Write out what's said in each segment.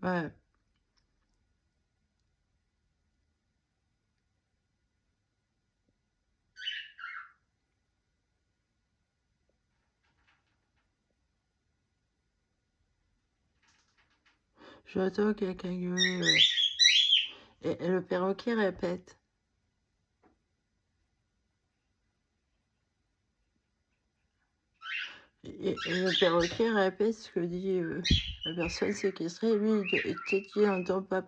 Ouais. J'entends quelqu'un gueuler. Et le perroquet répète. Et le perroquet répète ce que dit la personne séquestrée. Lui, peut-être qu'il n'entend pas.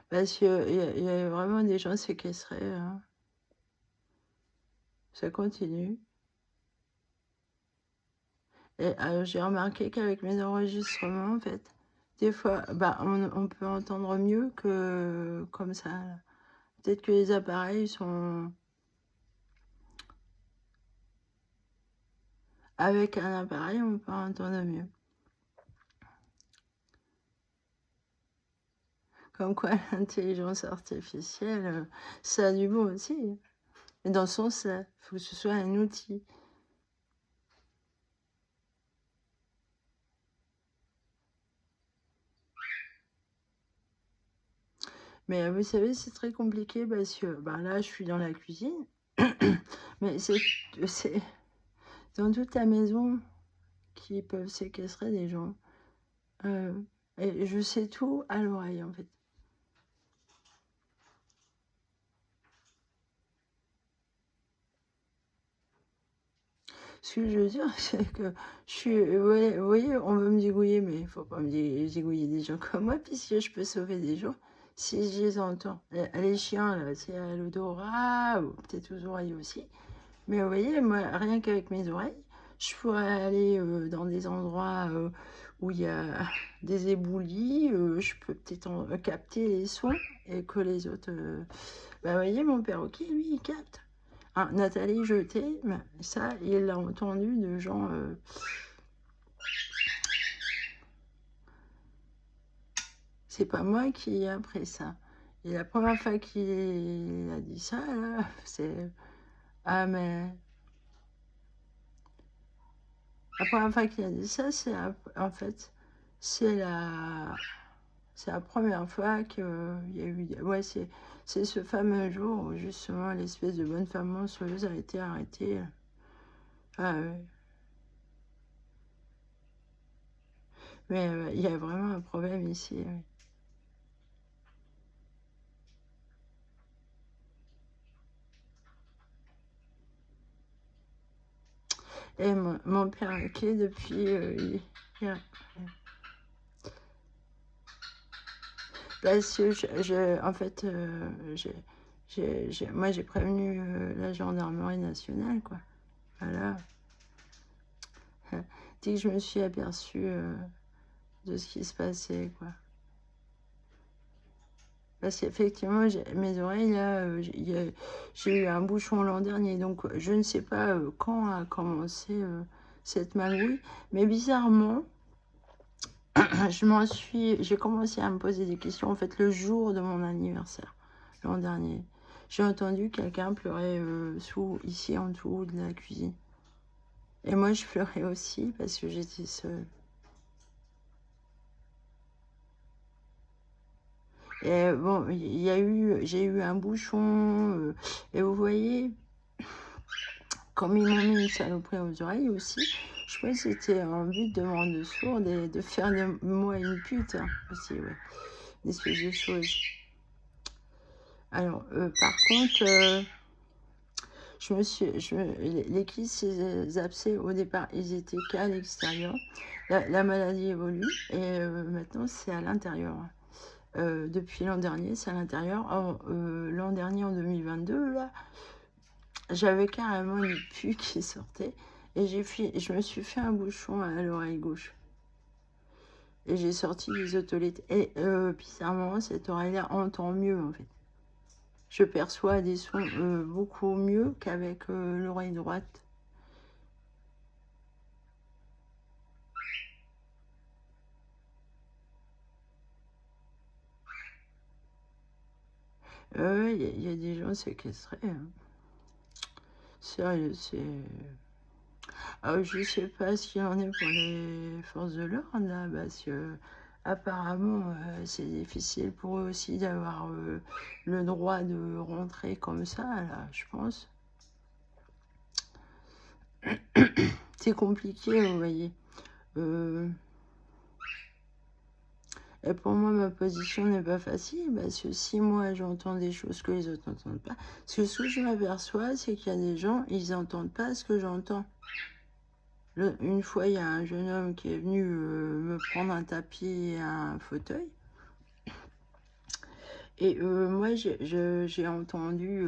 Parce qu'il y a vraiment des gens séquestrés. Hein. Ça continue. Et j'ai remarqué qu'avec mes enregistrements, en fait, des fois, bah, on peut entendre mieux que comme ça. Peut-être que les appareils sont... Avec un appareil, on peut entendre mieux. Comme quoi, l'intelligence artificielle, ça a du bon aussi. Mais dans le sens, il faut que ce soit un outil. Mais vous savez, c'est très compliqué parce que bah, là, je suis dans la cuisine. Mais c'est dans toute la maison qui peuvent séquestrer des gens. Et je sais tout à l'oreille, en fait. Ce que je veux dire, c'est que je suis... Ouais, vous voyez, on veut me zigouiller, mais il ne faut pas me zigouiller des gens comme moi, puisque je peux sauver des gens si je les entends. Les chiens, là, c'est à l'odorat, ou peut-être aux oreilles aussi. Mais vous voyez, moi, rien qu'avec mes oreilles, je pourrais aller dans des endroits où il y a des éboulis, je peux peut-être capter les sons et que les autres... Bah, vous voyez, mon perroquet, lui, il capte. Ah, Nathalie Jeté, ça, il l'a entendu de gens... c'est pas moi qui ai appris ça. Et la première fois qu'il a dit ça, là, c'est... Ah, mais... La première fois qu'il a dit ça, c'est... En fait, c'est la... C'est la première fois qu'il y a eu... Ouais, c'est ce fameux jour où, justement, l'espèce de bonne femme monstrueuse a été arrêtée. Ah, ouais. Mais il y a vraiment un problème ici. Ouais. Et mon perroquet, depuis... parce que en fait, moi j'ai prévenu la gendarmerie nationale, quoi. Voilà. Dès que je me suis aperçue de ce qui se passait, quoi. Parce qu'effectivement, mes oreilles, là, j'ai eu un bouchon l'an dernier, donc je ne sais pas quand a commencé cette magouille, mais bizarrement, j'ai commencé à me poser des questions, en fait, le jour de mon anniversaire, l'an dernier. J'ai entendu quelqu'un pleurer ici en dessous de la cuisine. Et moi, je pleurais aussi parce que j'étais seule. Et bon, j'ai eu un bouchon. Et vous voyez, comme ils m'ont mis une saloperie aux oreilles aussi, je pense que c'était en but de me rendre sourde et de faire de moi une pute hein, aussi, ouais. Une espèce de chose. Alors, par contre, les kystes, ces abcès, au départ, ils étaient qu'à l'extérieur. La maladie évolue et maintenant, c'est à l'intérieur. Depuis l'an dernier, c'est à l'intérieur. L'an dernier, en 2022, là, j'avais carrément une pue qui sortait et je me suis fait un bouchon à l'oreille gauche. Et j'ai sorti les otolètes. Et bizarrement, cette oreille-là entend mieux, en fait. Je perçois des sons beaucoup mieux qu'avec l'oreille droite. Ouais, il y a des gens séquestrés, hein. Sérieux, c'est... Ah, je sais pas ce qu'il en est pour les forces de l'ordre, là, parce que apparemment, c'est difficile pour eux aussi d'avoir le droit de rentrer comme ça, là, je pense. C'est compliqué, vous voyez. Euh, et pour moi, ma position n'est pas facile, parce que si moi, j'entends des choses que les autres n'entendent pas, parce que ce que je m'aperçois, c'est qu'il y a des gens, ils n'entendent pas ce que j'entends. Une fois, il y a un jeune homme qui est venu me prendre un tapis et un fauteuil. Et moi, j'ai entendu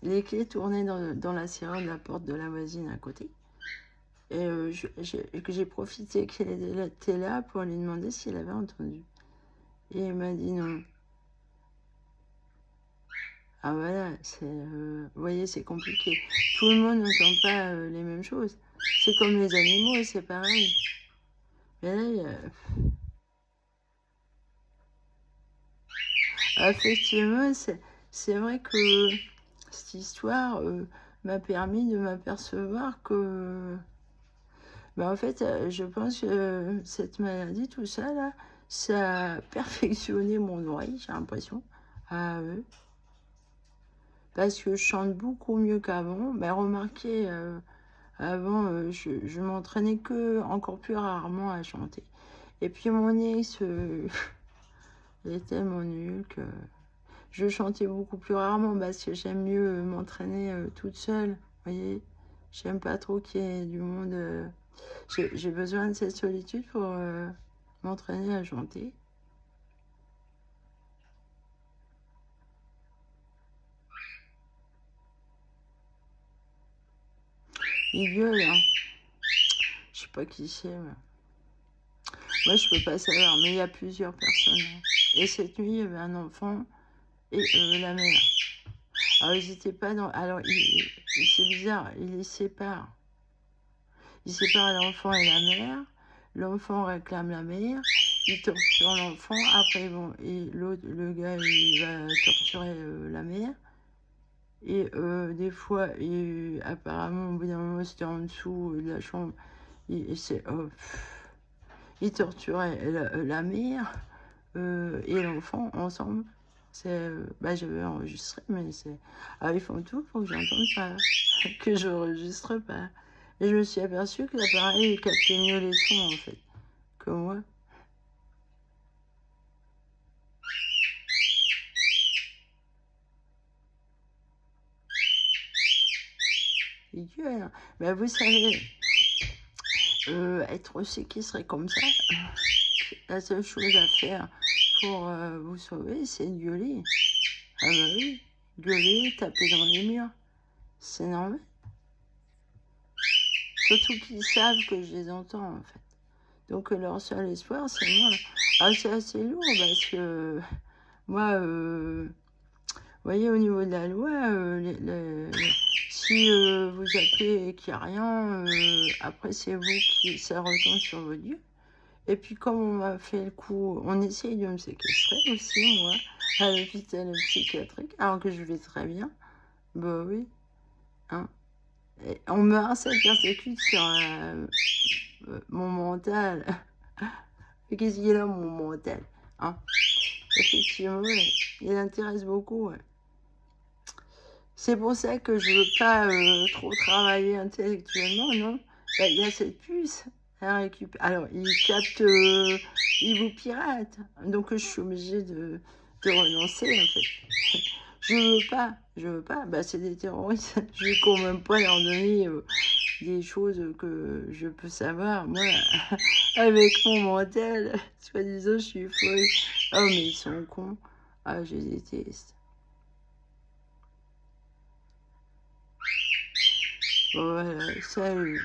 les clés tourner dans la serrure de la porte de la voisine à côté. Et j'ai profité qu'elle était là pour lui demander s'il avait entendu. Et il m'a dit non. Ah voilà, vous voyez, c'est compliqué. Tout le monde n'entend pas les mêmes choses. C'est comme les animaux, c'est pareil. Mais là, effectivement, c'est vrai que cette histoire m'a permis de m'apercevoir que, ben, en fait, je pense que cette maladie, tout ça, là, ça a perfectionné mon oreille, j'ai l'impression. Ah, parce que je chante beaucoup mieux qu'avant. Ben, remarquez, avant, je m'entraînais que encore plus rarement à chanter. Et puis mon ex, il est tellement nul que je chantais beaucoup plus rarement parce que j'aime mieux m'entraîner toute seule. Vous voyez, j'aime pas trop qu'il y ait du monde. J'ai besoin de cette solitude pour m'entraîner à chanter. Il gueule, hein. Je sais pas qui c'est. Moi, je peux pas savoir, mais il y a plusieurs personnes, hein. Et cette nuit, il y avait un enfant et la mère. Alors, ils étaient pas dans... Alors, c'est bizarre, ils les séparent. Ils séparent l'enfant et la mère. L'enfant réclame la mère. Il torture l'enfant. Après, bon, et l'autre, le gars, il va torturer la mère. Et des fois, apparemment, au bout d'un moment, c'était en dessous de la chambre. Il torturait la mère et l'enfant ensemble. J'avais enregistré, mais c'est... Ah, ils font tout pour que j'entende pas, que je n'enregistre pas. Et je me suis aperçue que l'appareil captait mieux les sons, en fait, que moi. Il gueule, hein. Ben, vous savez, être séquestré comme ça, la seule chose à faire pour vous sauver, c'est de gueuler. Ah bah oui, gueuler, taper dans les murs, c'est normal. Surtout qu'ils savent que je les entends, en fait. Donc leur seul espoir, c'est moi. Ah, c'est assez lourd parce que moi, vous voyez, au niveau de la loi, si vous appelez et qu'il n'y a rien, après c'est vous qui, ça retombe sur vos dieux. Et puis comme on m'a fait le coup, on essaye de me séquestrer aussi, moi, à l'hôpital psychiatrique, alors que je vais très bien. Bah oui, hein. Et on me harcèle, persécute sur mon mental. Qu'est-ce qu'il a, mon mental, hein? Effectivement, ouais, il intéresse beaucoup, ouais. C'est pour ça que je veux pas trop travailler intellectuellement, non? Bah, il y a cette puce à récupérer. Alors, il capte, il vous pirate. Donc, je suis obligée de renoncer, en fait. Je veux pas. Bah, c'est des terroristes. Je vais quand même pas leur donner des choses que je peux savoir. Moi, avec mon mental, soi-disant, je suis folle. Oh, mais ils sont cons. Ah, je les déteste. Voilà, salut.